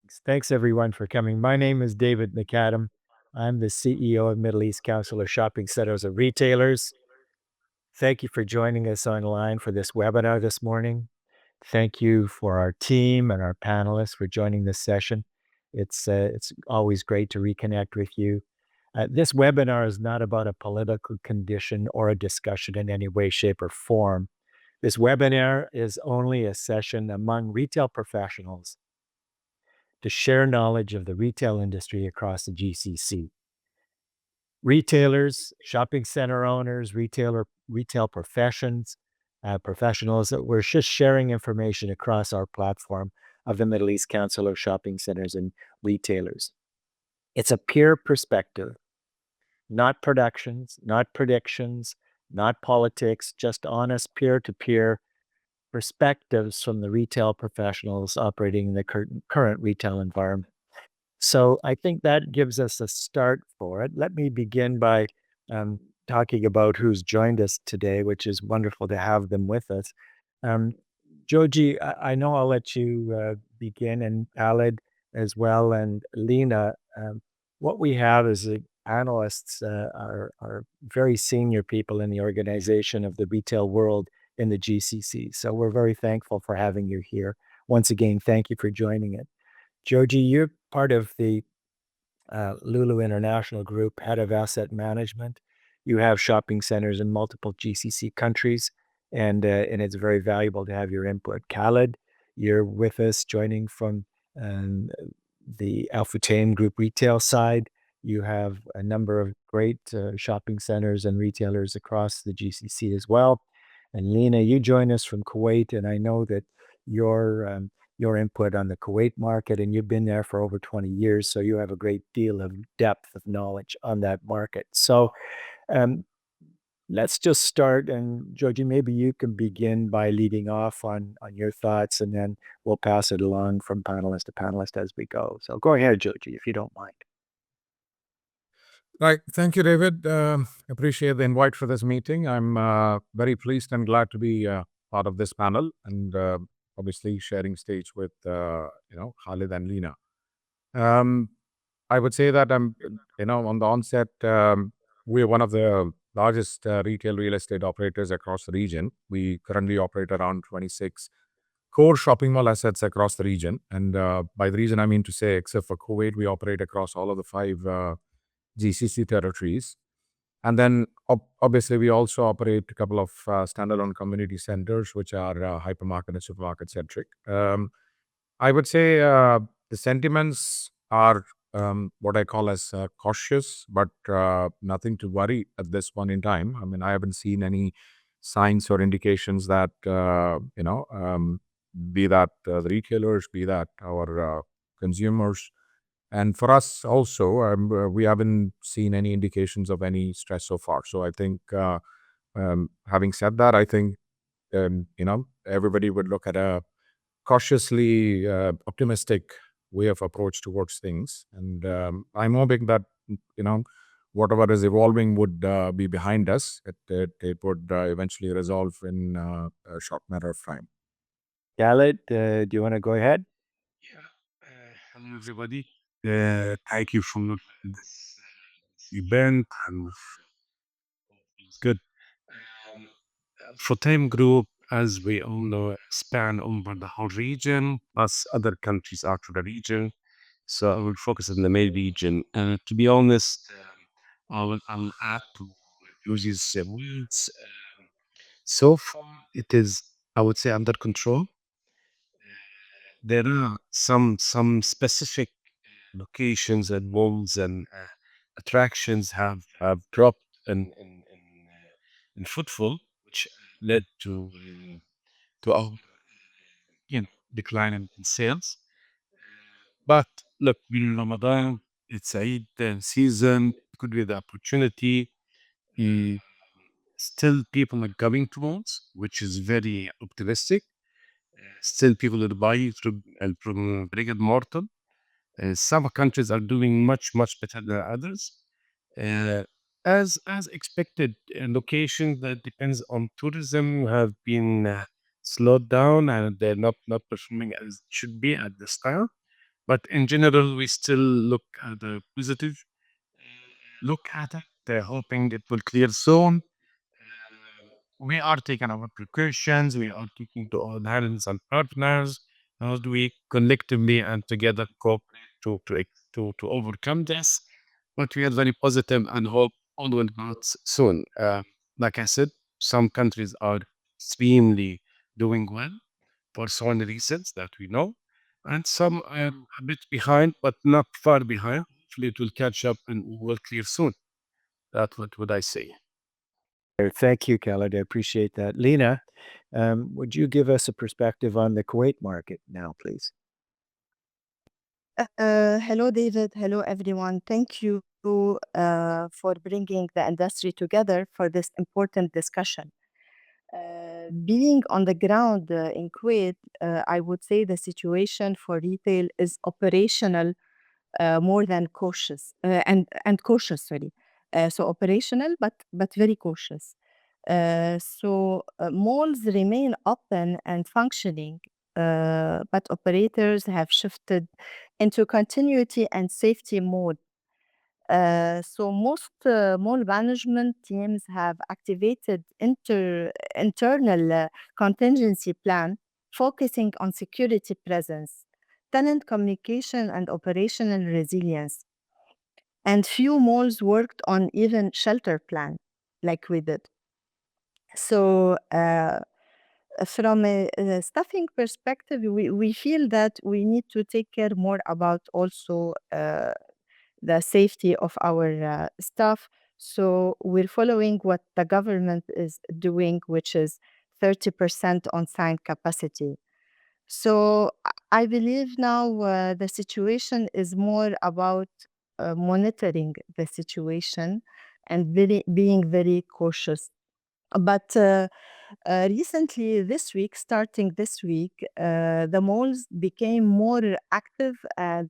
Thanks everyone for coming. My name is David Macadam. I'm the CEO of Middle East Council of Shopping Centers and Retailers. Thank you for joining us online for this webinar this morning. Thank you for our team and our panelists for joining this session. It's always great to reconnect with you. This webinar is not about a political condition or a discussion in any way, shape, or form. This webinar is only a session among retail professionals to share knowledge of the retail industry across the GCC. Retailers, shopping center owners, retail professionals, we're just sharing information across our platform of the Middle East Council of Shopping Centers and Retailers. It's a peer perspective, not productions, not predictions, not politics, just honest peer-to-peer perspectives from the retail professionals operating in the current retail environment. So I think that gives us a start for it. Let me begin by um, talking about who's joined us today, which is wonderful to have them with us. Um, Joji, I know I'll let you begin, and Khaled as well, and Lina. What we have is the analysts are very senior people in the organization of the retail world in the GCC. So we're very thankful for having you here. Once again, thank you for joining it. Joji, you're part of the Lulu International Group, head of asset management. You have shopping centers in multiple GCC countries, and it's very valuable to have your input. Khaled, you're with us, joining from um, the Al Futtaim Group retail side. You have a number of great shopping centers and retailers across the GCC as well. And Lina, you join us from Kuwait, and I know that your input on the Kuwait market, and you've been there for over 20 years, so you have a great deal of depth of knowledge on that market. So um, let's just start, and Georgie, maybe you can begin by leading off on your thoughts, and then we'll pass it along from panelist to panelist as we go. So go ahead, Georgie, if you don't mind. Right. Thank you, David. Appreciate the invite for this meeting. I'm very pleased and glad to be part of this panel and obviously sharing stage with Khalid and Lina. I would say that on the onset, we're one of the largest retail real estate operators across the region. We currently operate around 26 core shopping mall assets across the region. And by the region, I mean to say, except for Kuwait, we operate across all of the five GCC territories. And then obviously we also operate a couple of standalone community centers, which are hypermarket and supermarket centric. I would say the sentiments are what I call as cautious, but nothing to worry at this point in time. I mean, I haven't seen any signs or indications that, be that the retailers, be that our consumers, and for us also, we haven't seen any indications of any stress so far. So I think, having said that, I think, everybody would look at a cautiously optimistic way of approach towards things. And I'm hoping that, whatever is evolving would be behind us. It would eventually resolve in a short matter of time. Khaled, do you want to go ahead? Yeah. Hello, everybody. Thank you for this event, and it's good. Um, for Time Group, as we all know, span over the whole region, plus other countries after the region. So I will focus on the main region. To be honest, I'll add to Yuji's words. So far, it is, I would say, under control. There are some specific locations and malls and attractions have dropped in footfall, which led to our decline in sales. But look, in Ramadan, it's Eid season. It could be the opportunity. Mm, Still, people are coming to malls, which is very optimistic. Still, people are buying from brick and mortar. Some countries are doing much better than others. Uh, as expected, locations that depends on tourism have been slowed down and they're not performing as it should be at this time. But in general, we still look at the positive look at it. They're hoping it will clear soon. We are taking our precautions. We are talking to all hands and partners. How do we collectively and together cooperate to overcome this? But we are very positive and hope all will go soon. Like I said, some countries are extremely doing well for so many reasons that we know, and some are a bit behind, but not far behind. Hopefully, it will catch up and will clear soon. That's what would I say. Thank you, Khaled. I appreciate that. Lina, would you give us a perspective on the Kuwait market now, please? Hello, David. Hello, everyone. Thank you for bringing the industry together for this important discussion. Being on the ground in Kuwait, I would say the situation for retail is operational more than cautious and cautious. Sorry, so operational, but very cautious. Malls remain open and functioning, but operators have shifted into continuity and safety mode. Most mall management teams have activated internal contingency plan focusing on security presence, tenant communication, and operational resilience. And few malls worked on even shelter plan like we did. So, from a staffing perspective, we feel that we need to take care more about also the safety of our staff. So we're following what the government is doing, which is 30% on-site capacity. So I believe now the situation is more about monitoring the situation and being very cautious. But recently, this week, starting this week, the malls became more active and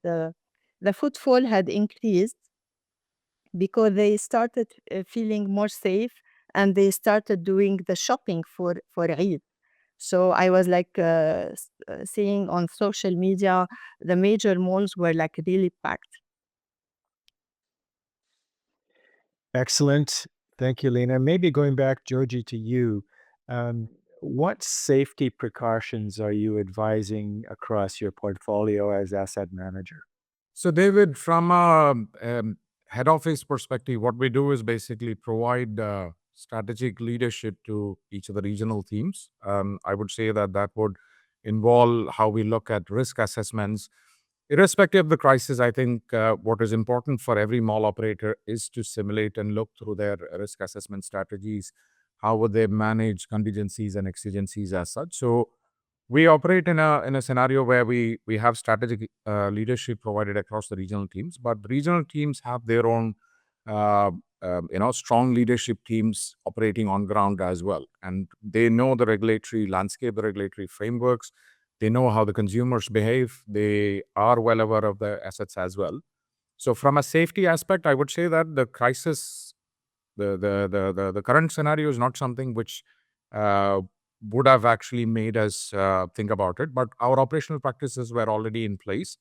the footfall had increased because they started feeling more safe and they started doing the shopping for Eid. So I was like seeing on social media, the major malls were like really packed. Excellent. Thank you, Lina. Maybe going back, Georgie, to you. What safety precautions are you advising across your portfolio as asset manager? So, David, from a head office perspective, what we do is basically provide strategic leadership to each of the regional teams. I would say that that would involve how we look at risk assessments. Irrespective of the crisis, I think what is important for every mall operator is to simulate and look through their risk assessment strategies. How would they manage contingencies and exigencies as such? So, we operate in a scenario where we have strategic leadership provided across the regional teams, but the regional teams have their own strong leadership teams operating on ground as well, and they know the regulatory landscape, the regulatory frameworks. They know how the consumers behave. They are well aware of the assets as well. So from a safety aspect, I would say that the crisis, the current scenario is not something which uh, would have actually made us think about it. But our operational practices were already in place.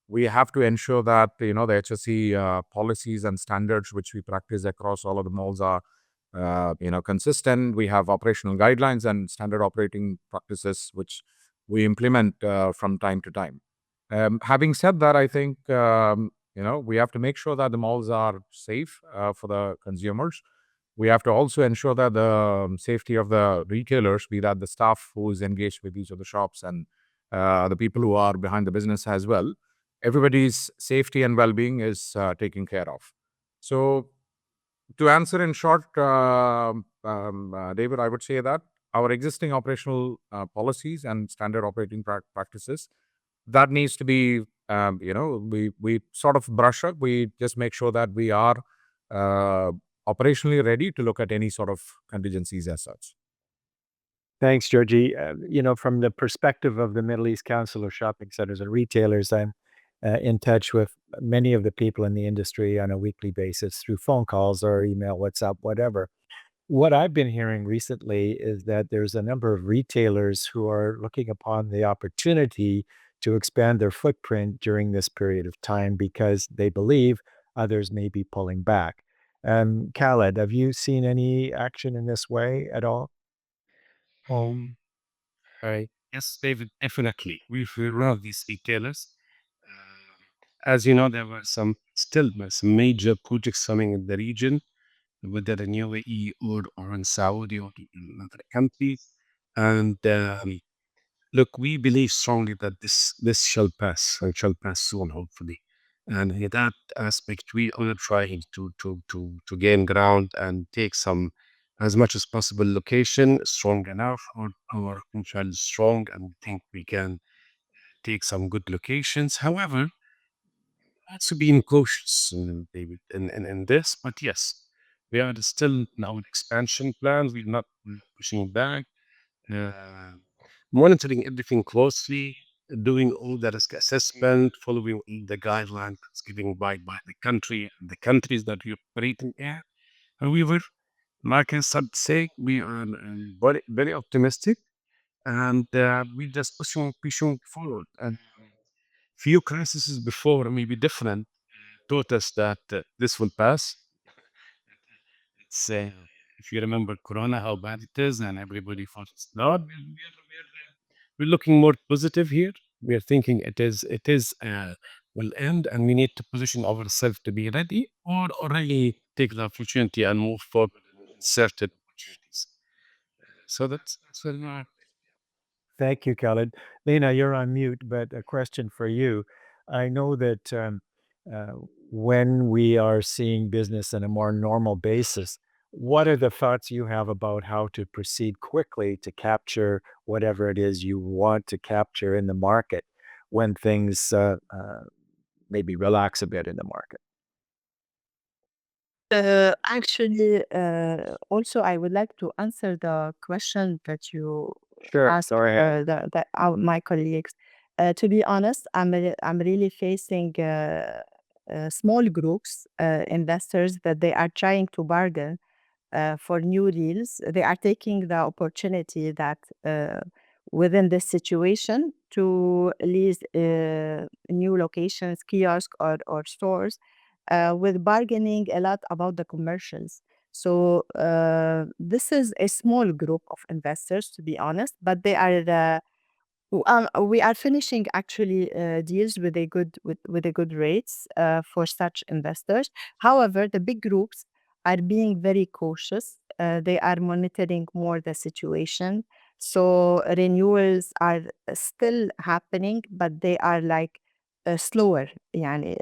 We have to ensure that the HSE policies and standards which we practice across all of the malls are consistent. We have operational guidelines and standard operating practices which we implement from time to time. Having said that, I think we have to make sure that the malls are safe for the consumers. We have to also ensure that the safety of the retailers, be that the staff who is engaged with each of the shops and the people who are behind the business as well, everybody's safety and well-being is taken care of. So to answer in short, David, I would say that our existing operational policies and standard operating practices, that needs to be, we sort of brush up. We just make sure that we are operationally ready to look at any sort of contingencies as such. Thanks, Georgie. From the perspective of the Middle East Council of Shopping Centers and Retailers, I'm in touch with many of the people in the industry on a weekly basis through phone calls or email, WhatsApp, whatever. What I've been hearing recently is that there's a number of retailers who are looking upon the opportunity to expand their footprint during this period of time because they believe others may be pulling back. Khaled, have you seen any action in this way at all? Um, yes, David, definitely. We've one of these retailers. As you know, there were some major projects coming in the region, whether in UAE or in Saudi or in other countries. And look, we believe strongly that this shall pass and shall pass soon, hopefully. And in that aspect, we are trying to gain ground and take some as much as possible location strong enough. Our potential is strong, and we think we can take some good locations. However, also being cautious, David, in this. But yes, we are still in our expansion plans. We're not pushing back, uh, monitoring everything closely, doing all the risk assessment, following all the guidelines given by the country and the countries that we operate in. However, like I started saying, we are very, very optimistic, and we just pushing forward. And few crises before may be different taught us that this will pass. It's if you remember Corona, how bad it is, and everybody thought it's not. We're looking more positive here. We are thinking it is will end, and we need to position ourselves to be ready, or already take the opportunity and move forward in certain opportunities. So that's where we are. Thank you, Khaled. Lina, you're on mute, but a question for you. I know that uh, when we are seeing business on a more normal basis, what are the thoughts you have about how to proceed quickly to capture whatever it is you want to capture in the market when things maybe relax a bit in the market? Actually, also, I would like to answer the question that you Sure. asked Go ahead. my colleagues. To be honest, I'm really facing small groups, investors that they are trying to bargain for new deals. They are taking the opportunity that within this situation to lease new locations, kiosks, or stores with bargaining a lot about the commercials. So this is a small group of investors, to be honest, but they are we are finishing actually deals with a good rates for such investors. However, the big groups are being very cautious. They are monitoring more the situation. So renewals are still happening, but they are like slower. يعني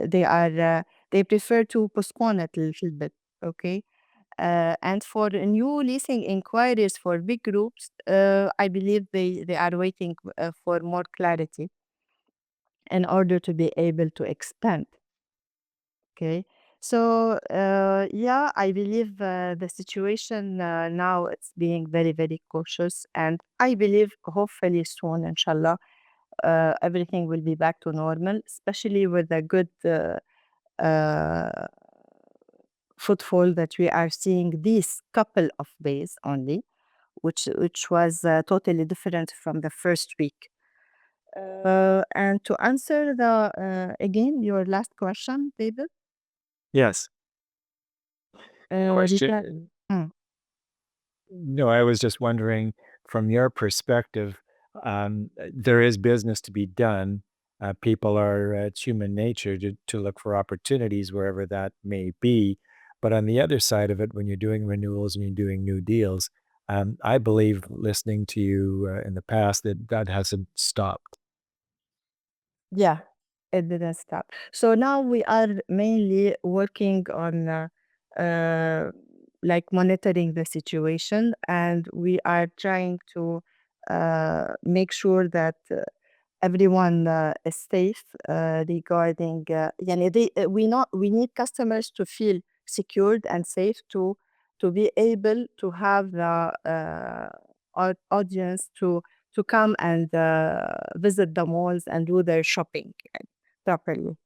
they prefer to postpone it a little bit. Okay. And for new leasing inquiries for big groups, I believe they are waiting for more clarity in order to be able to expand. Okay. So, yeah, I believe the situation now it's being very, very cautious. And I believe hopefully soon, inshallah, everything will be back to normal, especially with a good uh, footfall that we are seeing these couple of days only, which was totally different from the first week. And to answer the again your last question, David, Yes. Rita, mm, No, I was just wondering from your perspective, there is business to be done. People are, it's human nature to look for opportunities wherever that may be. But on the other side of it, when you're doing renewals and you're doing new deals, I believe listening to you in the past that that hasn't stopped. yeah, it didn't stop. So now we are mainly working on uh, like monitoring the situation, and we are trying to make sure that everyone is safe regarding يعني we need customers to feel secured and safe to be able to have the audience to come and visit the malls and do their shopping properly.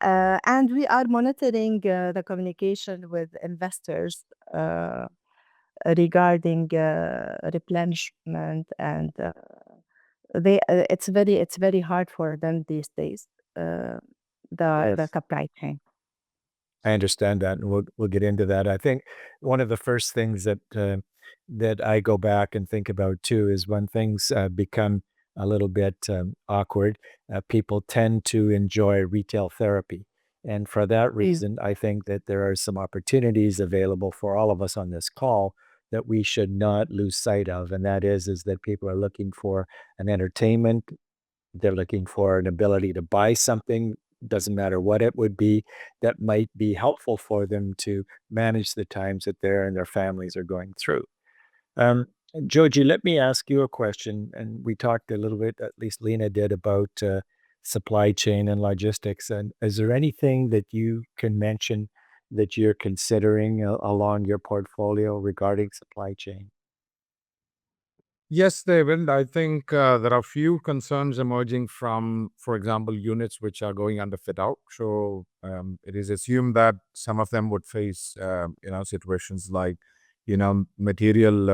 And we are monitoring the communication with investors regarding replenishment and it's very hard for them these days. The Yes. supply chain. I understand that, and we'll get into that. I think one of the first things that I go back and think about too is when things become a little bit awkward, people tend to enjoy retail therapy, and for that reason, I think that there are some opportunities available for all of us on this call that we should not lose sight of, and that is that people are looking for an entertainment. They're looking for an ability to buy something, doesn't matter what it would be, that might be helpful for them to manage the times that they and their families are going through. Um, Joji, let me ask you a question. And we talked a little bit, at least Lina did, about supply chain and logistics. And is there anything that you can mention that you're considering along your portfolio regarding supply chain? Yes, David. I think there are few concerns emerging from, for example, units which are going under fit out. So it is assumed that some of them would face, situations like, material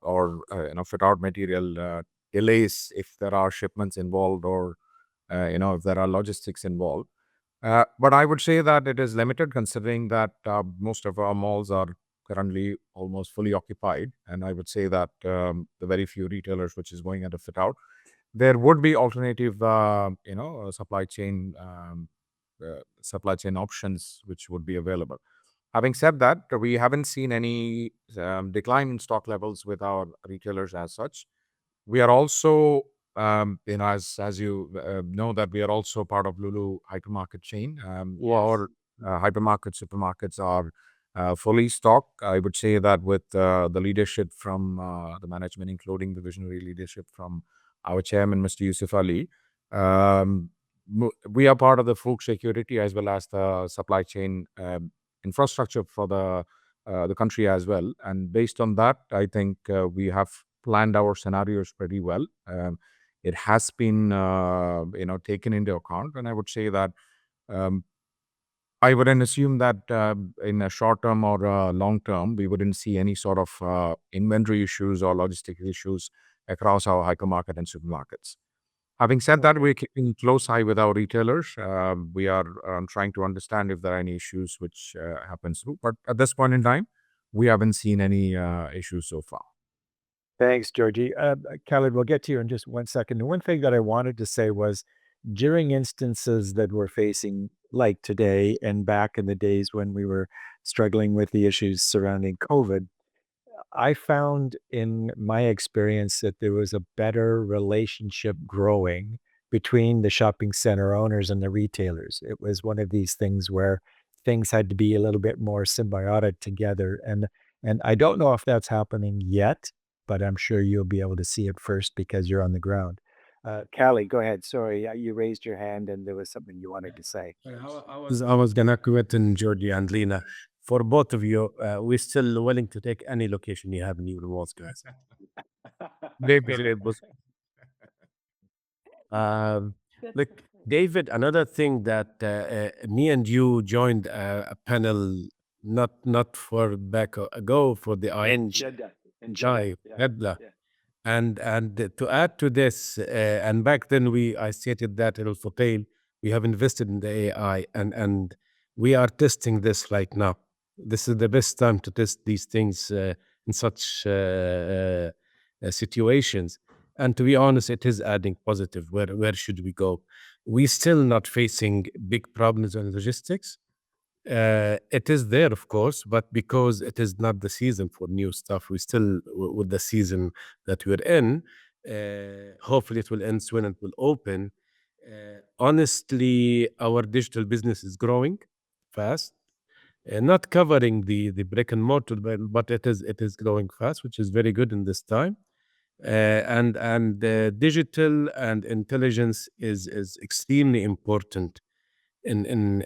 or fit out material delays if there are shipments involved or, if there are logistics involved. But I would say that it is limited considering that most of our malls are currently almost fully occupied. And I would say that the very few retailers which is going under fit out, there would be alternative, supply chain options which would be available. Having said that, we haven't seen any decline in stock levels with our retailers as such. We are also, as you know, that we are also part of Lulu hypermarket chain. Our hypermarket supermarkets are fully stocked. I would say that with the leadership from the management, including the visionary leadership from our chairman, Mr. Yusuf Ali, we are part of the food security as well as the supply chain infrastructure for the country as well. And based on that, I think we have planned our scenarios pretty well. It has been, taken into account, and I would say that I wouldn't assume that in a short term or long term, we wouldn't see any sort of inventory issues or logistic issues across our hypermarket and supermarkets. Having said that, we're keeping close eye with our retailers. We are trying to understand if there are any issues which happens through. But at this point in time, we haven't seen any issues so far. Thanks, Georgie. Khaled, we'll get to you in just one second. The one thing that I wanted to say was during instances that we're facing, like today and back in the days when we were struggling with the issues surrounding COVID, I found in my experience that there was a better relationship growing between the shopping center owners and the retailers. It was one of these things where things had to be a little bit more symbiotic together. And I don't know if that's happening yet, but I'm sure you'll be able to see it first because you're on the ground. Callie, go ahead. Sorry, you raised your hand and there was something you wanted to say. I was gonna question Georgie and Lina. For both of you, we're still willing to take any location you have in your walls, guys. Maybe Um, look, David, another thing that me and you joined a panel not for back ago for the ING Jeddah. In guy, Yeah. Edla. Yeah. And to add to this, and back then I stated that in Al we have invested in the AI and we are testing this right now. This is the best time to test these things in such situations. And to be honest, it is adding positive. Where should we go? We still not facing big problems in logistics. It is there, of course, but because it is not the season for new stuff, we still with the season that we're in. Hopefully, it will end soon and will open. Honestly, our digital business is growing fast, not covering the brick and mortar, but it is growing fast, which is very good in this time. And digital and intelligence is extremely important in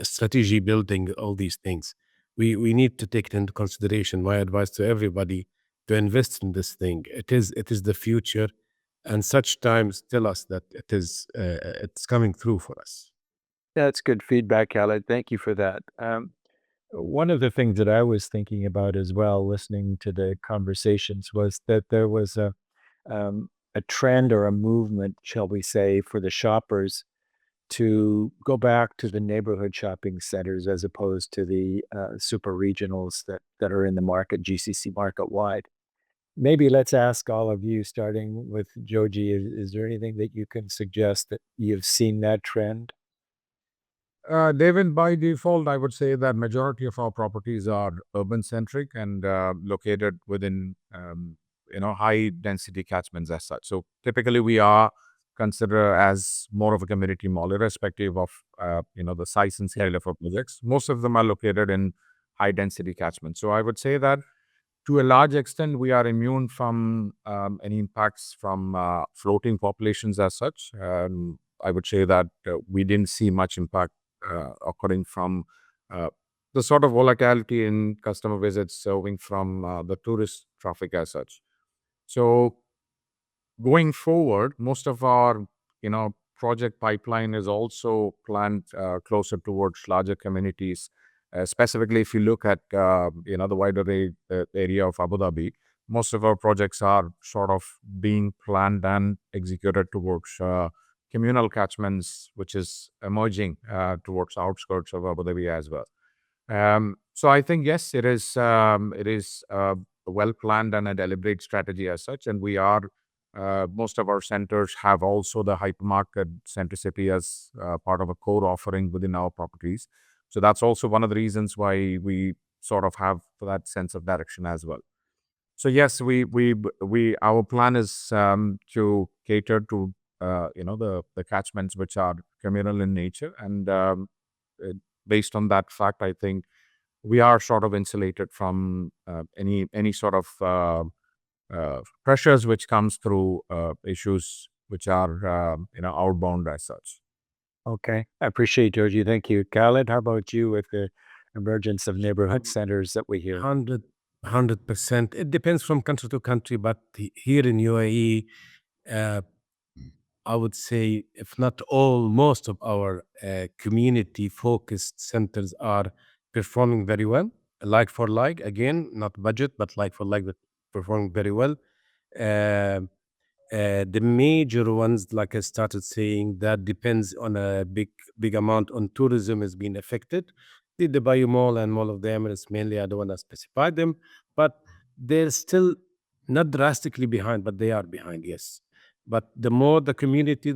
strategy building, all these things. We need to take it into consideration. My advice to everybody to invest in this thing. It is the future, and such times tell us that it's coming through for us. That's good feedback, Khaled. Thank you for that. One of the things that I was thinking about as well, listening to the conversations, was that there was a trend or a movement, shall we say, for the shoppers to go back to the neighborhood shopping centers as opposed to the super regionals that are in the market, GCC market wide. Maybe let's ask all of you, starting with Joji. Is there anything that you can suggest that you've seen that trend? David, by default, I would say that majority of our properties are urban centric and located within high density catchments as such. So typically, we are considered as more of a community mall, irrespective of the size and scale of our projects. Most of them are located in high density catchments. So I would say that to a large extent, we are immune from any impacts from floating populations as such. I would say that we didn't see much impact occurring from uh, the sort of volatility in customer visits serving from the tourist traffic as such. So going forward, most of our project pipeline is also planned closer towards larger communities. Specifically, if you look at the wider area of Abu Dhabi, most of our projects are sort of being planned and executed towards communal catchments, which is emerging towards outskirts of Abu Dhabi as well. So I think yes, it is a well planned and a deliberate strategy as such, and we are most of our centers have also the hypermarket centricity as part of a core offering within our properties. So that's also one of the reasons why we sort of have that sense of direction as well. So yes, we our plan is to cater to the catchments which are communal in nature, and uh, based on that fact, I think we are sort of insulated from any sort of pressures which comes through issues which are outbound as such. Okay, I appreciate Georgie. Thank you, Khaled. How about you with the emergence of neighborhood centers that we hear? 100%. It depends from country to country, but here in UAE, uh, I would say, if not all, most of our community focused centers are performing very well. Like for like, again, not budget, but like for like, but performing very well. Um the major ones, like I started saying, that depends on a big amount on tourism is being affected. The Dubai Mall and Mall of the Emirates mainly, I don't want to specify them, but they're still not drastically behind, but they are behind, yes. But the more the community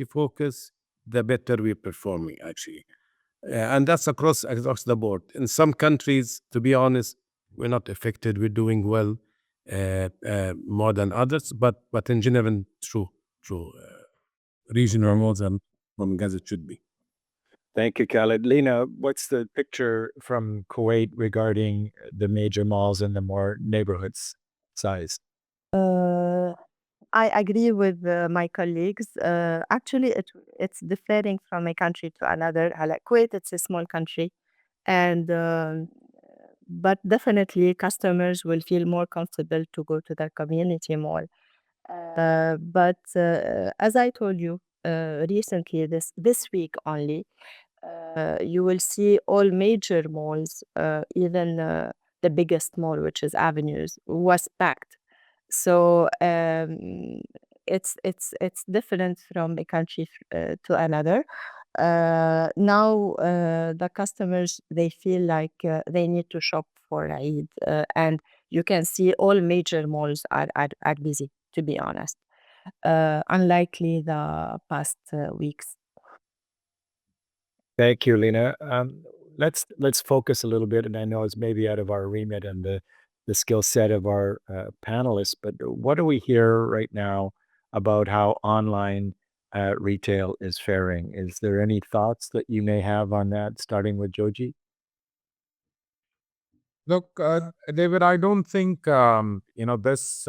focus, the better we're performing actually. And that's across the board. In some countries, to be honest, we're not affected. We're doing well, more than others. But in general, true. Regional malls and from as it should be. Thank you, Khaled. Lina, what's the picture from Kuwait regarding the major malls and the more neighborhoods size? Uh, I agree with my colleagues. Actually, it's differing from a country to another. Like Kuwait, it's a small country, and but definitely customers will feel more comfortable to go to the community mall. But as I told you recently, this week only, you will see all major malls, even the biggest mall, which is Avenues, was packed. So it's different from a country to another. Now the customers, they feel like they need to shop for Eid, and you can see all major malls are busy. To be honest, unlikely the past weeks. Thank you, Lina. Let's focus a little bit, and I know it's maybe out of our remit and the skill set of our panelists, but what do we hear right now about how online retail is faring? Is there any thoughts that you may have on that, starting with Joji? Look, David, I don't think this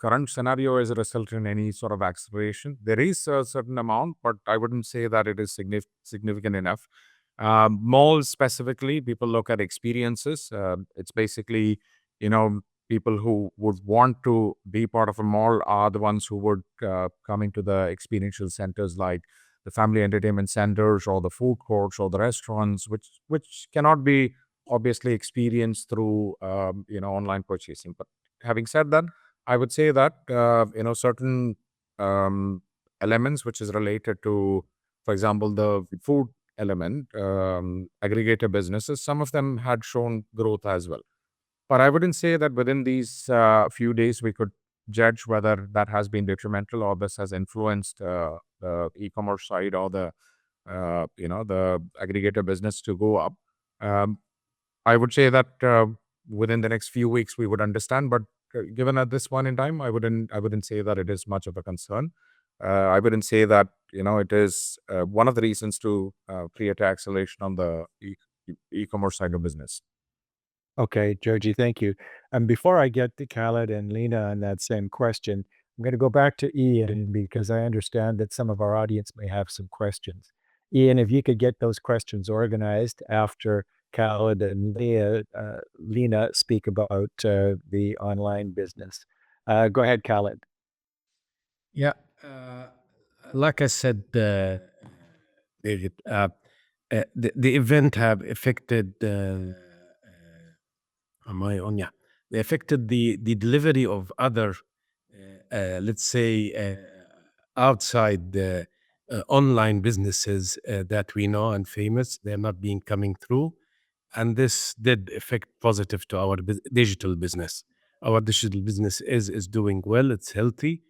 current scenario is a result in any sort of acceleration. There is a certain amount, but I wouldn't say that it is significant enough. Malls specifically, people look at experiences. It's basically, you know, people who would want to be part of a mall are the ones who would come into the experiential centers like the family entertainment centers or the food courts or the restaurants, which cannot be obviously experienced through online purchasing. But having said that, I would say that certain elements which is related to, for example, the food element, aggregator businesses, some of them had shown growth as well. But I wouldn't say that within these few days we could judge whether that has been detrimental or this has influenced the e-commerce side or the the aggregator business to go up. Um, I would say that within the next few weeks we would understand, but given at this point in time, I wouldn't say that it is much of a concern. I wouldn't say that it is one of the reasons to create acceleration on the e-commerce side of business. Okay, Georgie, thank you. And before I get to Khaled and Lina on that same question, I'm going to go back to Ian because I understand that some of our audience may have some questions. Ian, if you could get those questions organized after Khaled and Lina speak about the online business. Go ahead, Khaled. Yeah, like I said, David, the event have affected. Am I on? Yeah, they affected the delivery of other, let's say, outside online businesses that we know and famous. They're not being coming through, and this did affect positive to our digital business. Our digital business is doing well. It's healthy.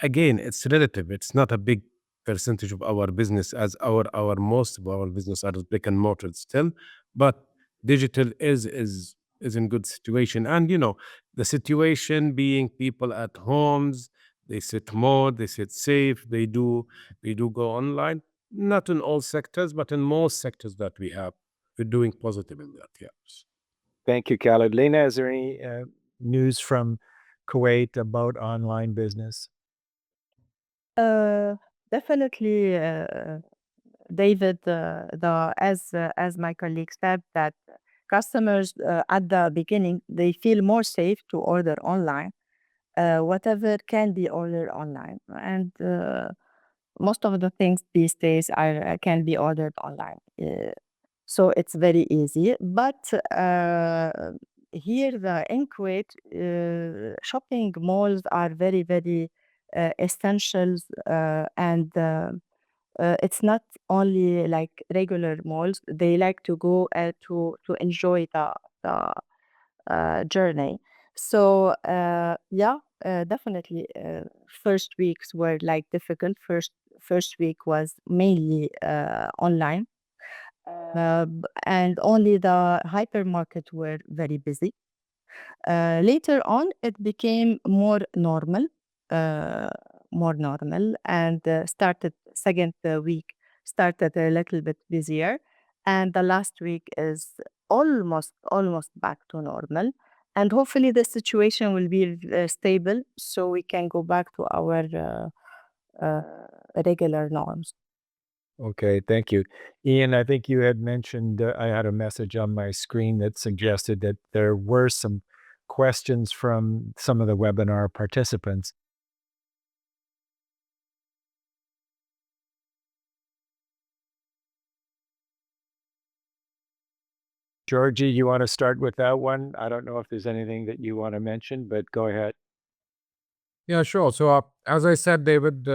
Again, it's relative. It's not a big percentage of our business, as our most of our business are brick and mortar still, but digital is in good situation. And the situation being people at homes, they sit more, they sit safe, they do go online. Not in all sectors, but in most sectors that we have, we're doing positive in that. Yes. Thank you, Khaled. Lina, is there any news from Kuwait about online business? Uh, Definitely, David, as my colleague said, that customers at the beginning they feel more safe to order online, whatever can be ordered online, and most of the things these days are can be ordered online. So it's very easy. But here in Kuwait, shopping malls are very, very essentials, and it's not only like regular malls. They like to go to enjoy the journey. So yeah, definitely. First weeks were like difficult. First week was mainly online, and only the hypermarket were very busy. Later on, it became uh, more normal, and started second week started a little bit busier, and the last week is almost back to normal. And hopefully, the situation will be stable, so we can go back to our uh, regular norms. Okay, thank you. Ian, I think you had mentioned, I had a message on my screen that suggested that there were some questions from some of the webinar participants. Georgie, you want to start with that one? I don't know if there's anything that you want to mention, but go ahead. Yeah, sure. So, as I said, David,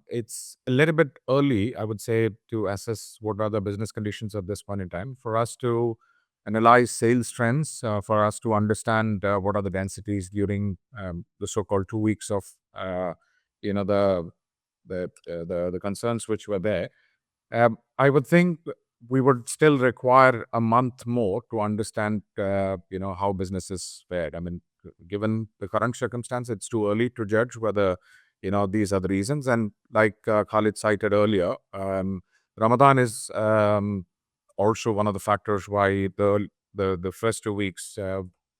it's a little bit early, I would say, to assess what are the business conditions at this point in time. For us to analyze sales trends, for us to understand what are the densities during the so-called 2 weeks of, the the concerns which were there. I would think we would still require a month more to understand, how businesses fared. I mean, given the current circumstance, it's too early to judge whether, these are the reasons. And like Khalid cited earlier, Ramadan is also one of the factors why the first 2 weeks,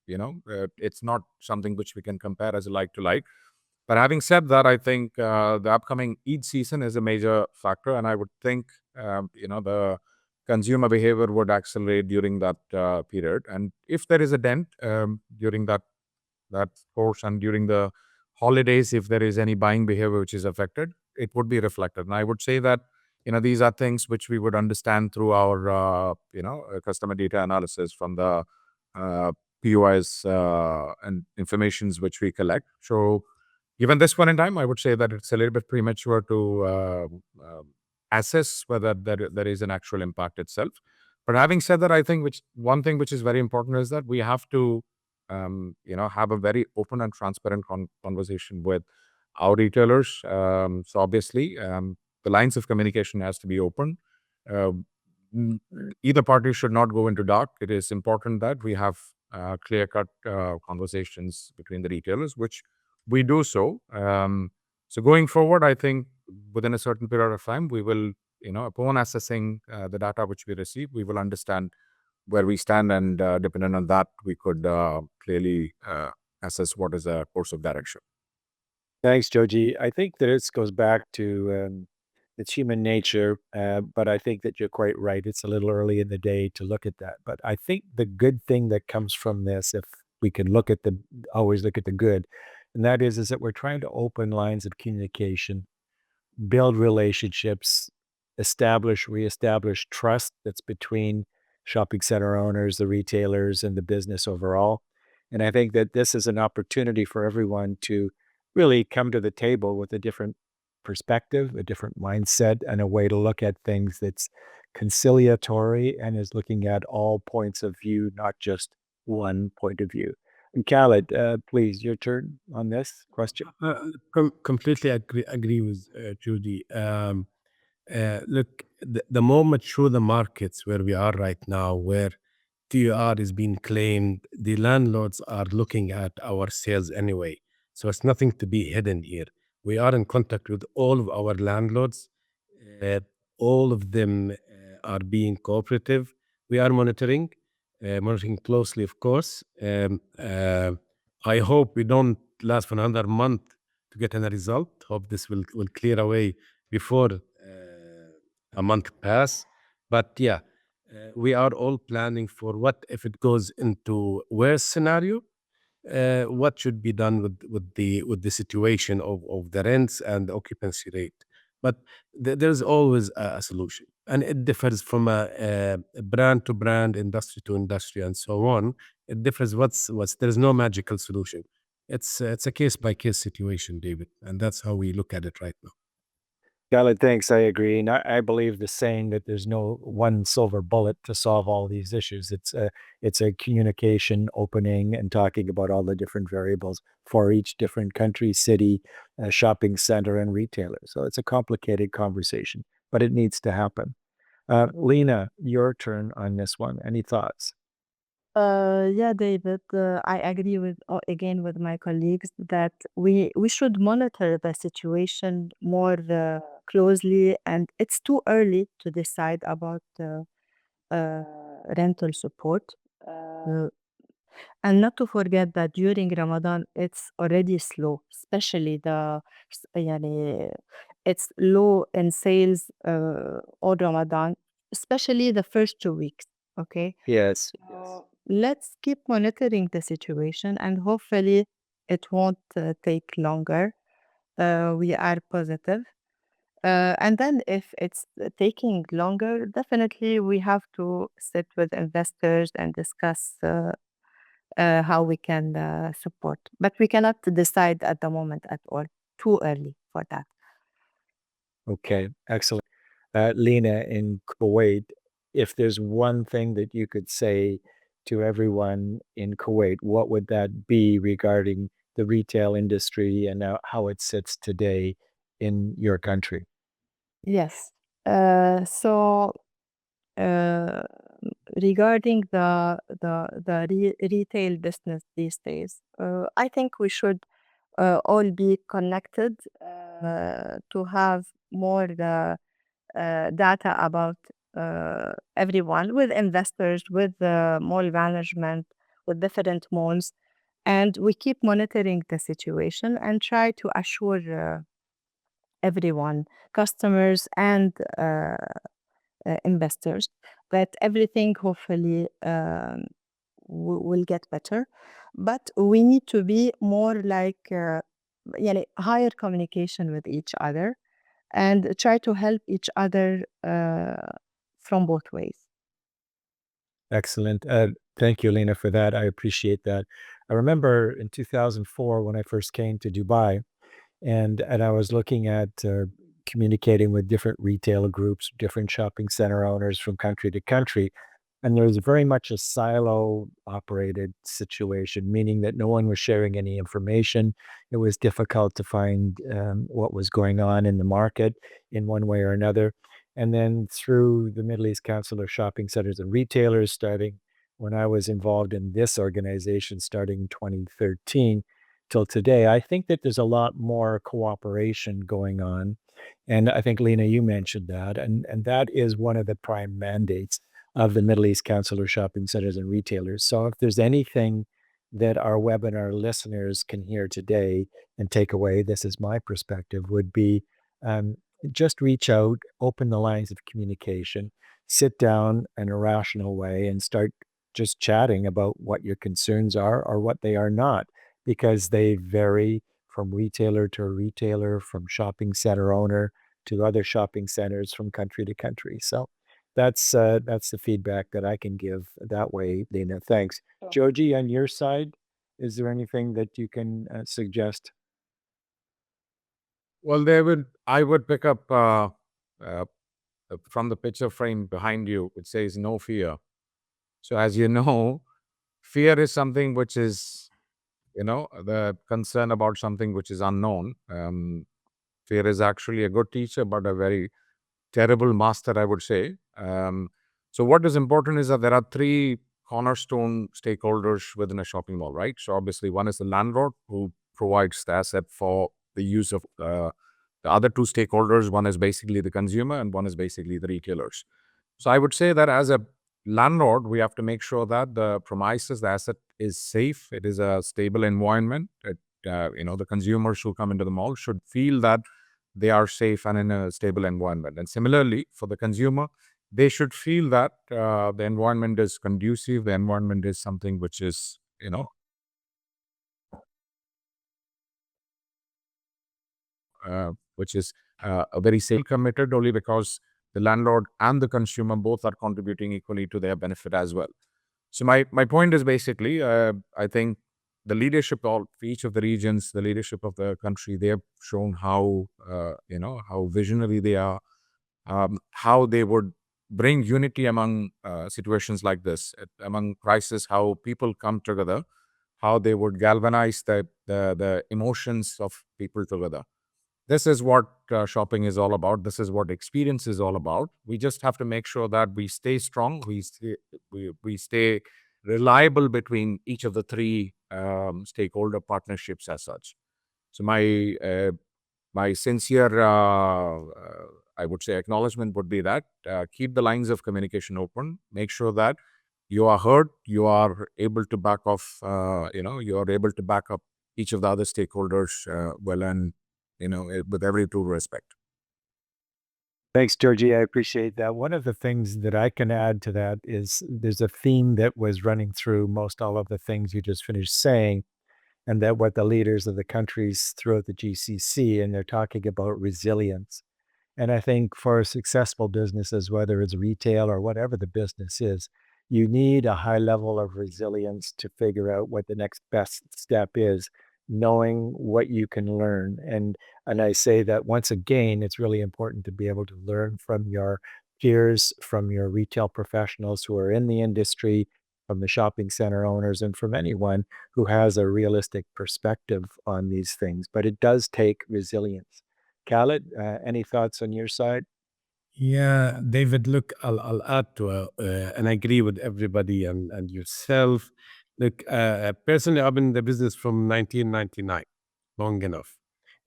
it's not something which we can compare as a like to like. But having said that, I think the upcoming Eid season is a major factor, and I would think the consumer behavior would accelerate during that period. And if there is a dent during that course and during the holidays, if there is any buying behavior which is affected, it would be reflected. And I would say that these are things which we would understand through our customer data analysis from the POIs and informations which we collect. So given this point in time, I would say that it's a little bit premature to assess whether there is an actual impact itself. But having said that, I think one thing which is very important is that we have to, have a very open and transparent conversation with our retailers. So obviously, the lines of communication has to be open. Either party should not go into dark. It is important that we have clear-cut conversations between the retailers, which we do so. So going forward, I think within a certain period of time, we will, upon assessing the data which we receive, we will understand where we stand, and depending on that, we could clearly assess what is a course of direction. Thanks, Joji. I think that this goes back to it's human nature, but I think that you're quite right. It's a little early in the day to look at that. But I think the good thing that comes from this, if we can always look at the good, and that is that we're trying to open lines of communication, build relationships, reestablish trust that's between shopping center owners, the retailers, and the business overall. And I think that this is an opportunity for everyone to really come to the table with a different perspective, a different mindset, and a way to look at things that's conciliatory and is looking at all points of view, not just one point of view. And Khaled, please, your turn on this question. Completely agree with Judy. Look, the more mature the markets where we are right now, where TUR is being claimed, the landlords are looking at our sales anyway. So it's nothing to be hidden here. We are in contact with all of our landlords. Uh, all of them are being cooperative. We are monitoring closely, of course. I hope we don't last for another month to get a result. Hope this will clear away before a month pass. But yeah, we are all planning for what if it goes into worst scenario. What should be done with the situation of the rents and occupancy rate. But there's always a solution, and it differs from a brand to brand, industry to industry, and so on. It differs. What's there's no magical solution. It's a case by case situation, David, and that's how we look at it right now. Khaled, thanks. I agree. And I believe the saying that there's no one silver bullet to solve all these issues. It's a communication opening and talking about all the different variables for each different country, city, shopping center, and retailer. So it's a complicated conversation, but it needs to happen. Lina, your turn on this one. Any thoughts? Yeah, David, I agree again with my colleagues that we should monitor the situation more closely, and it's too early to decide about uh, rental support. Uh, and not to forget that during Ramadan, it's already slow, especially يعني, it's low in sales on Ramadan, especially the first 2 weeks. Okay. Yes. So let's keep monitoring the situation, and hopefully it won't take longer. We are positive. And then if it's taking longer, definitely we have to sit with investors and discuss how we can support. But we cannot decide at the moment at all. Too early for that. Okay, excellent. Lina, in Kuwait, if there's one thing that you could say to everyone in Kuwait, what would that be regarding the retail industry and how it sits today in your country? Yes. So uh, regarding the retail business these days, I think we should all be connected to have more data about everyone, with investors, with mall management, with different malls, and we keep monitoring the situation and try to assure everyone, customers and investors, that everything hopefully will get better. But we need to be more like يعني higher communication with each other and try to help each other from both ways. Excellent. Thank you, Lina, for that. I appreciate that. I remember in 2004 when I first came to Dubai, and I was looking at communicating with different retail groups, different shopping center owners from country to country, and there was very much a silo operated situation, meaning that no one was sharing any information. It was difficult to find what was going on in the market in one way or another. And then through the Middle East Council of Shopping Centers and Retailers, starting when I was involved in this organization starting in 2013 till today, I think that there's a lot more cooperation going on. And I think, Lena, you mentioned that. And that is one of the prime mandates of the Middle East Council of Shopping Centers and Retailers. So if there's anything that our webinar listeners can hear today and take away, this is my perspective, would be um, just reach out, open the lines of communication, sit down in a rational way and start just chatting about what your concerns are or what they are not, because they vary from retailer to retailer, from shopping center owner to other shopping centers, from country to country. So that's the feedback that I can give that way, Lena. Thanks. Joji, on your side, is there anything that you can suggest? Well, I would pick up uh, from the picture frame behind you, it says no fear. So as you know, fear is something which is, the concern about something which is unknown. Fear is actually a good teacher, but a very terrible master, I would say. So what is important is that there are three cornerstone stakeholders within a shopping mall, right? So obviously one is the landlord who provides the asset for the use of the other two stakeholders. One is basically the consumer and one is basically the retailers. So I would say that as a landlord, we have to make sure that the premises, the asset is safe. It is a stable environment. The consumers who come into the mall should feel that they are safe and in a stable environment. And similarly, for the consumer, they should feel that the environment is conducive. The environment is something which is, a very safe, committed only because the landlord and the consumer both are contributing equally to their benefit as well. So my point is basically, I think the leadership of each of the regions, the leadership of the country, they have shown how how visionary they are, how they would bring unity among situations like this, among crisis, how people come together, how they would galvanize the emotions of people together. This is what shopping is all about. This is what experience is all about. We just have to make sure that we stay strong, we stay reliable between each of the three stakeholder partnerships as such. So my sincere, I would say, acknowledgement would be that keep the lines of communication open. Make sure that you are heard. You are able to back off. You are able to back up each of the other stakeholders well, and with every due respect. Thanks, Georgie. I appreciate that. One of the things that I can add to that is there's a theme that was running through most all of the things you just finished saying, and that what the leaders of the countries throughout the GCC, and they're talking about resilience. And I think for successful businesses, whether it's retail or whatever the business is, you need a high level of resilience to figure out what the next best step is, knowing what you can learn. And I say that once again, it's really important to be able to learn from your peers, from your retail professionals who are in the industry, from the shopping center owners, and from anyone who has a realistic perspective on these things. But it does take resilience. Khaled, any thoughts on your side? Yeah, David, look, I'll add to and I agree with everybody and yourself. Look, personally, I've been in the business from 1999, long enough,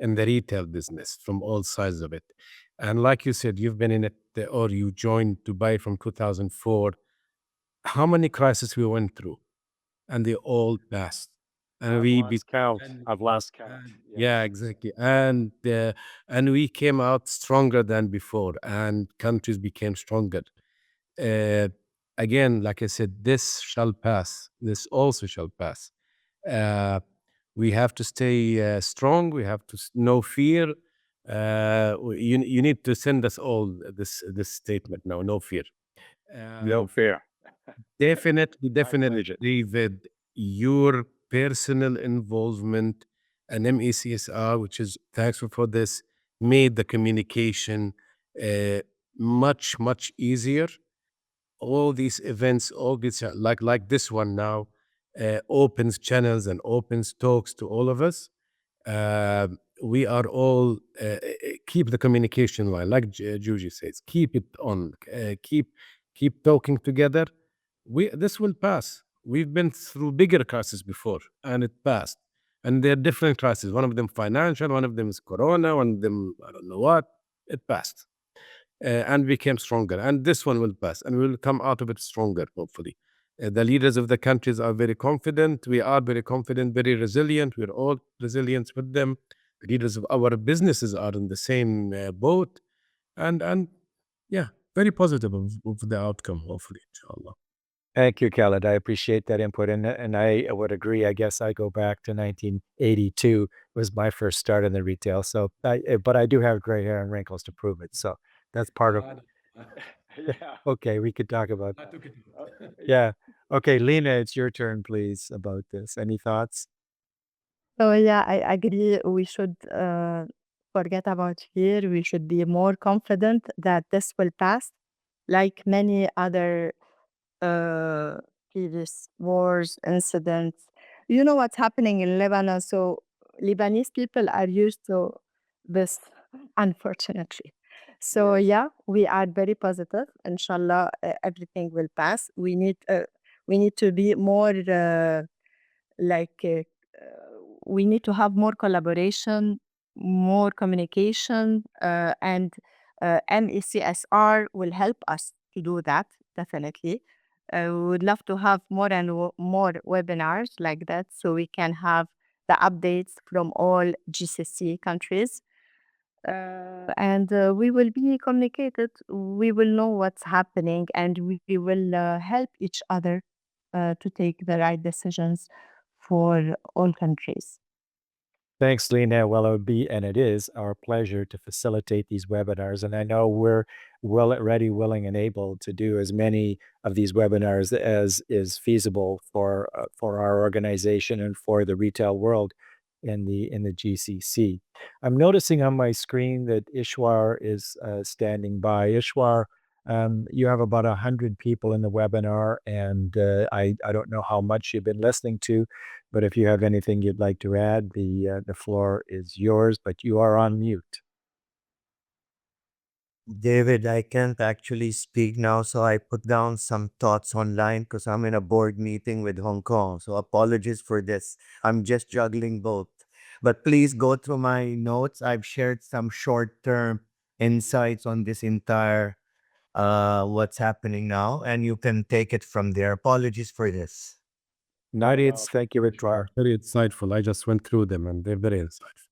in the retail business from all sides of it. And like you said, you've been in it or you joined Dubai from 2004. How many crises we went through? And they all passed. And I've lost count. yeah, exactly. And we came out stronger than before, and countries became stronger. Uh, Again, like I said, this shall pass. This also shall pass. Uh, we have to stay strong. We have to no fear. You need to send us all this statement now. No fear. No fear. Definitely, definitely, pleasure. David, your personal involvement and MECSR, which is thankful for this, made the communication uh, much, much easier. All these events, all these like this one now, opens channels and opens talks to all of us. uh, we are all keep the communication line, like Juji says, keep it on, keep talking together. We This will pass. We've been through bigger crises before, and it passed. And they're different crises. One of them financial, one of them is Corona, one of them I don't know what. It passed and became stronger. And this one will pass, and we will come out of it stronger, hopefully. The leaders of the countries are very confident. We are very confident, very resilient. We're all resilient with them. The leaders of our businesses are in the same boat, and yeah, very positive of the outcome. Hopefully, inshallah. Thank you, Khaled. I appreciate that input, and I would agree. I guess I go back to 1982 was my first start in the retail. So, but I do have gray hair and wrinkles to prove it. So that's part of. Yeah. Okay, we could talk about that. Yeah. Okay, Lena, it's your turn, please, about this. Any thoughts? So yeah, I agree. We should forget about fear. We should be more confident that this will pass, like many other uh, previous wars, incidents. You know what's happening in Lebanon. So Lebanese people are used to this, unfortunately. So Yes. yeah, we are very positive. Inshallah, everything will pass. We need to be more like we need to have more collaboration, more communication, and MECSR will help us to do that, definitely. We would love to have more and more webinars like that so we can have the updates from all GCC countries. And we will be communicated, we will know what's happening, and we will help each other to take the right decisions for all countries. Thanks, Lena. Well, it would be, and it is our pleasure to facilitate these webinars. And I know we're ready, willing, and able to do as many of these webinars as is feasible for our organization and for the retail world in the GCC. I'm noticing on my screen that Ishwar is standing by. Ishwar, you have about 100 people in the webinar, and I don't know how much you've been listening to. But if you have anything you'd like to add, the floor is yours, but you are on mute. David, I can't actually speak now, so I put down some thoughts online because I'm in a board meeting with Hong Kong. So apologies for this. I'm just juggling both. But please go through my notes. I've shared some short-term insights on this entire what's happening now, and you can take it from there. Apologies for this. Not it's thank you, Ishwar. Very insightful. I just went through them, and they're very insightful.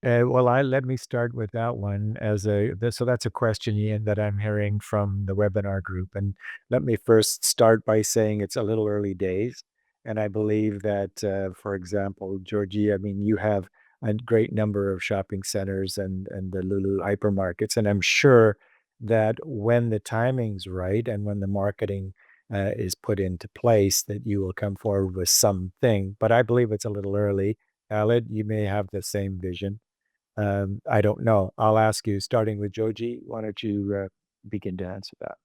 Well, let me start with that one so that's a question, Ian, that I'm hearing from the webinar group. And let me first start by saying it's a little early days. And I believe that, for example, Georgie, I mean, you have a great number of shopping centers and the Lulu hypermarkets. And I'm sure that when the timing's right and when the marketing is put into place, that you will come forward with something. But I believe it's a little early. Khaled, you may have the same vision. I don't know. I'll ask you, starting with Joji, why don't you begin to answer that?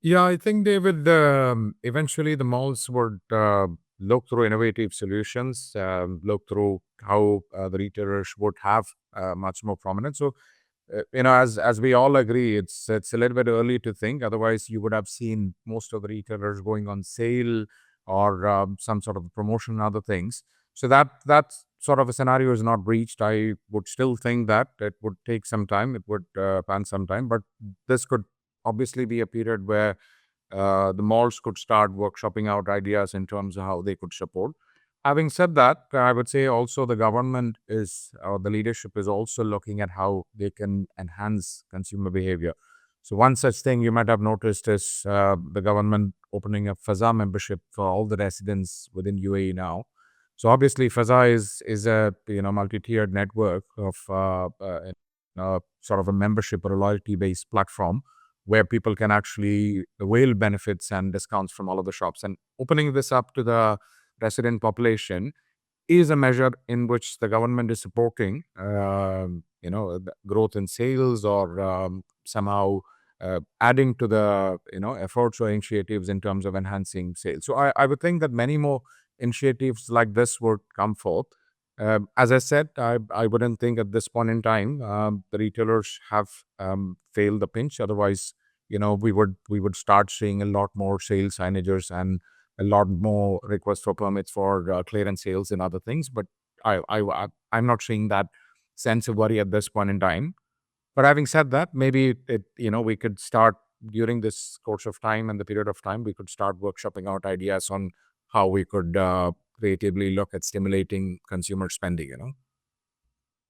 Yeah, I think David, eventually the malls would look through innovative solutions, look through how the retailers would have much more prominence. So, as we all agree, it's a little bit early to think. Otherwise, you would have seen most of the retailers going on sale or some sort of promotion and other things. So that sort of a scenario is not breached. I would still think that it would take some time. It would pan some time, but this could obviously be a period where the malls could start workshopping out ideas in terms of how they could support. Having said that, I would say also the government or the leadership is also looking at how they can enhance consumer behavior. So one such thing you might have noticed is the government opening a Faza membership for all the residents within UAE now. So obviously, Faza is a multi-tiered network of sort of a membership or a loyalty-based platform where people can actually avail benefits and discounts from all of the shops. And opening this up to the resident population is a measure in which the government is supporting, the growth in sales or somehow adding to the, efforts or initiatives in terms of enhancing sales. So I would think that many more initiatives like this would come forth. As I said, I wouldn't think at this point in time the retailers have failed the pinch. Otherwise, we would start seeing a lot more sales signages and a lot more requests for permits for clearance sales and other things. But I'm not seeing that sense of worry at this point in time. But having said that, maybe we could start during this course of time and the period of time, we could start workshopping out ideas on how we could creatively look at stimulating consumer spending.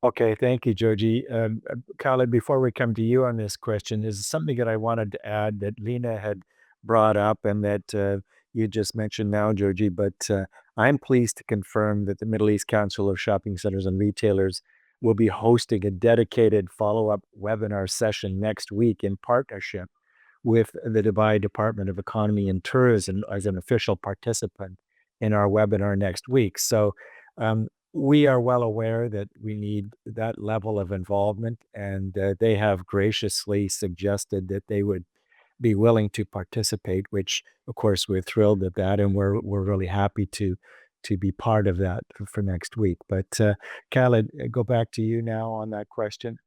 Okay, thank you, Georgie. Khaled, before we come to you on this question, is something that I wanted to add that Lina had brought up and that you just mentioned now, Georgie, but I'm pleased to confirm that the Middle East Council of Shopping Centers and Retailers will be hosting a dedicated follow-up webinar session next week in partnership with the Dubai Department of Economy and Tourism as an official participant in our webinar next week. So we are well aware that we need that level of involvement, and they have graciously suggested that they would be willing to participate, which of course we're thrilled at that, and we're really happy to be part of that for next week. But Khaled, go back to you now on that question.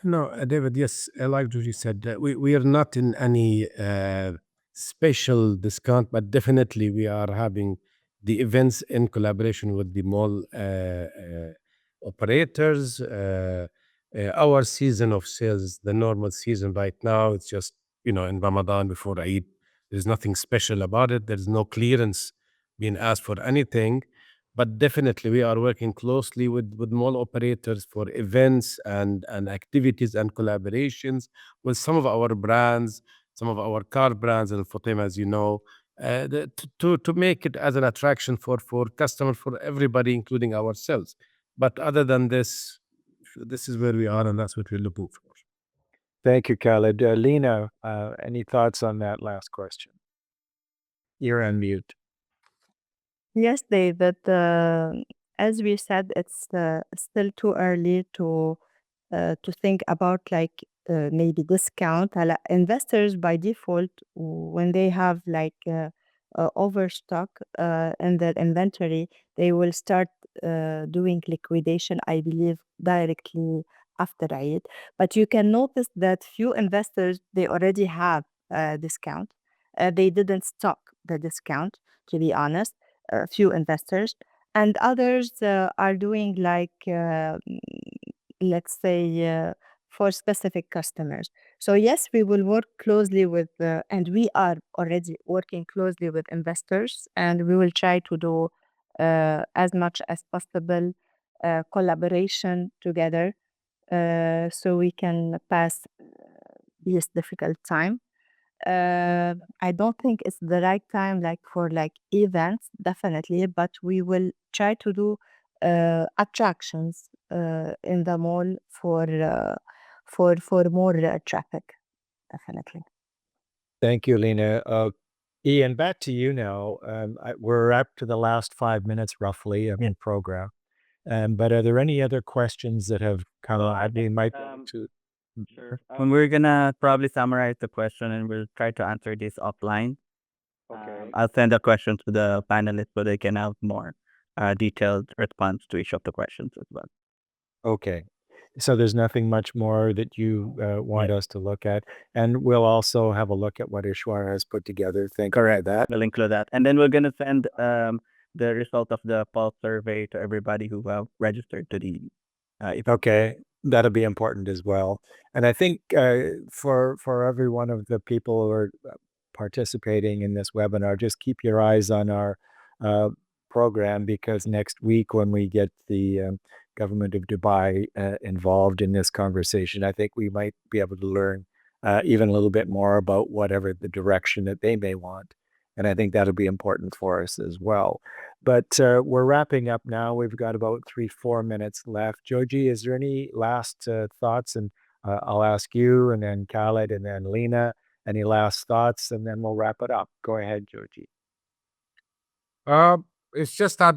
No, David, yes, like Judy said, we are not in any special discount, but definitely we are having the events in collaboration with the mall operators. Our season of sales, the normal season right now, it's just, in Ramadan before Eid. There's nothing special about it. There's no clearance being asked for anything. But definitely, we are working closely with mall operators for events and activities and collaborations with some of our brands, some of our car brands, and Fatima, as you know, to make it as an attraction for customers, for everybody, including ourselves. But other than this is where we are, and that's what we're looking for. Thank you, Khaled. Lina, any thoughts on that last question? You're on mute. Yes, David. As we said, it's still too early to think about maybe discount. Investors by default, when they have overstock in their inventory, they will start doing liquidation, I believe, directly after Eid. But you can notice that few investors, they already have a discount. They didn't stock the discount, to be honest, a few investors. And others are doing let's say, for specific customers. So yes, we will work closely with, and we are already working closely with investors, and we will try to do as much as possible collaboration together so we can pass this difficult time. I don't think it's the right time for events, definitely, but we will try to do attractions in the mall for more traffic, definitely. Thank you, Lina. Ian, back to you now. We're up to the last 5 minutes roughly of the program. But are there any other questions that have come up? You might want to. Sure. We're gonna probably summarize the question and we'll try to answer this offline. Okay. I'll send a question to the panelists so they can have more detailed response to each of the questions as well. Okay. So there's nothing much more that you want us to look at. And we'll also have a look at what Ishwar has put together. Thank you for that. We'll include that. And then we're gonna send the result of the pulse survey to everybody who have registered to the event. Okay, that'll be important as well. And I think for every one of the people who are participating in this webinar, just keep your eyes on our program, because next week when we get the government of Dubai involved in this conversation, I think we might be able to learn even a little bit more about whatever the direction that they may want. And I think that'll be important for us as well. But we're wrapping up now. We've got about 3-4 minutes left. Joji, is there any last thoughts? And I'll ask you, and then Khaled, and then Lina. Any last thoughts? And then we'll wrap it up. Go ahead, Joji. It's just that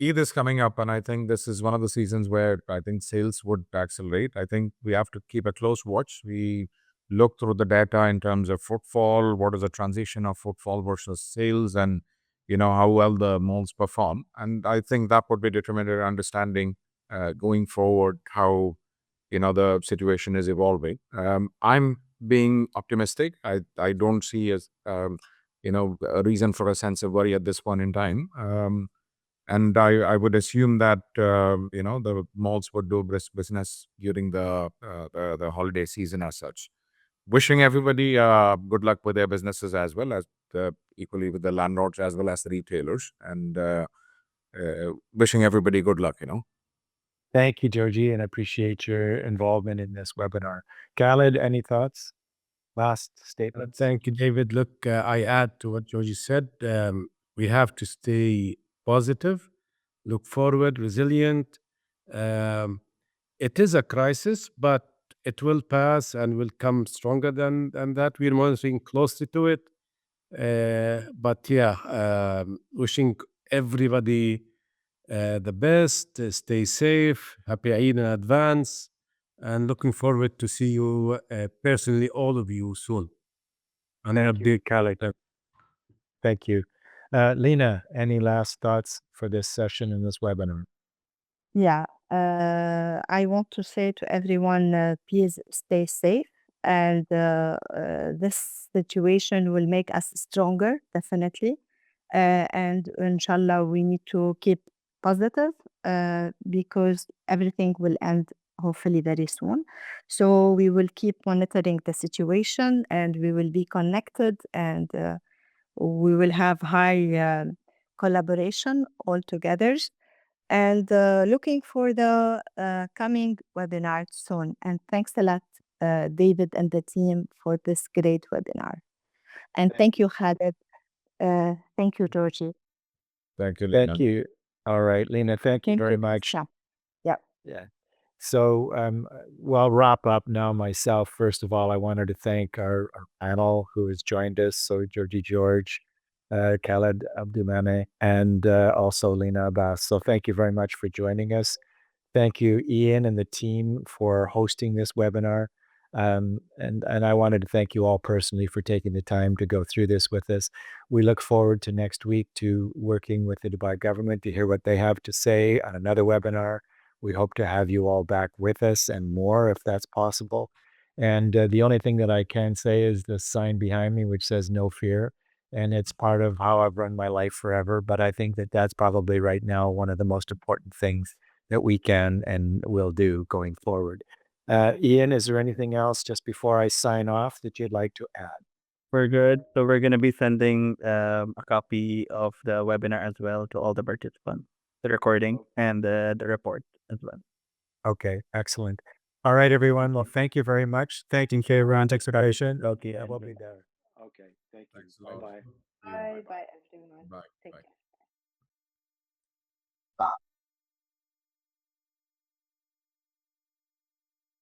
Eid is coming up, and I think this is one of the seasons where I think sales would accelerate. I think we have to keep a close watch. We look through the data in terms of footfall, what is the transition of footfall versus sales, and how well the malls perform. And I think that would be determined in understanding going forward how the situation is evolving. I'm being optimistic. I don't see as a reason for a sense of worry at this point in time. And I would assume that the malls would do business during the holiday season as such. Wishing everybody good luck with their businesses as well as equally with the landlords as well as the retailers, and wishing everybody good luck. Thank you, Joji, and I appreciate your involvement in this webinar. Khaled, any thoughts? Last statement. Thank you, David. Look, I add to what Georgie said. We have to stay positive, look forward, resilient. It is a crisis, but it will pass and will come stronger than that. We're monitoring closely to it. But yeah, wishing everybody the best, stay safe, happy Eid in advance, and looking forward to see you personally, all of you, soon. And Thank you, Khaled. Thank you. Lina, any last thoughts for this session in this webinar? Yeah, I want to say to everyone, please stay safe. And this situation will make us stronger, definitely. And inshallah, we need to keep positive because everything will end hopefully very soon. So we will keep monitoring the situation, and we will be connected, and we will have high collaboration all together. And looking for the coming webinar soon. And thanks a lot, David and the team, for this great webinar. And thank you, Khaled. Thank you, Georgie. Thank you, Lina. Thank you. All right, Lina, thank you very much. Yeah. Yeah. So, well, wrap up now myself. First of all, I wanted to thank our panel who has joined us. So, Gogi George, Khaled Abuhamdeh, and also Lina Abbas. So, thank you very much for joining us. Thank you, Ian and the team, for hosting this webinar. And I wanted to thank you all personally for taking the time to go through this with us. We look forward to next week to working with the Dubai government to hear what they have to say on another webinar. We hope to have you all back with us and more if that's possible. And the only thing that I can say is the sign behind me, which says no fear. And it's part of how I've run my life forever. But I think that that's probably right now one of the most important things that we can and will do going forward. Ian, is there anything else just before I sign off that you'd like to add? We're good. So we're going to be sending a copy of the webinar as well to all the participants, the recording and the report as well. Okay, excellent. All right, everyone. Well, thank you very much. Thank you, everyone. Thanks for patient. Okay, I will be there. Okay, thank you. Thanks a lot. Bye-bye. Bye, everyone. Bye. Take Bye. care.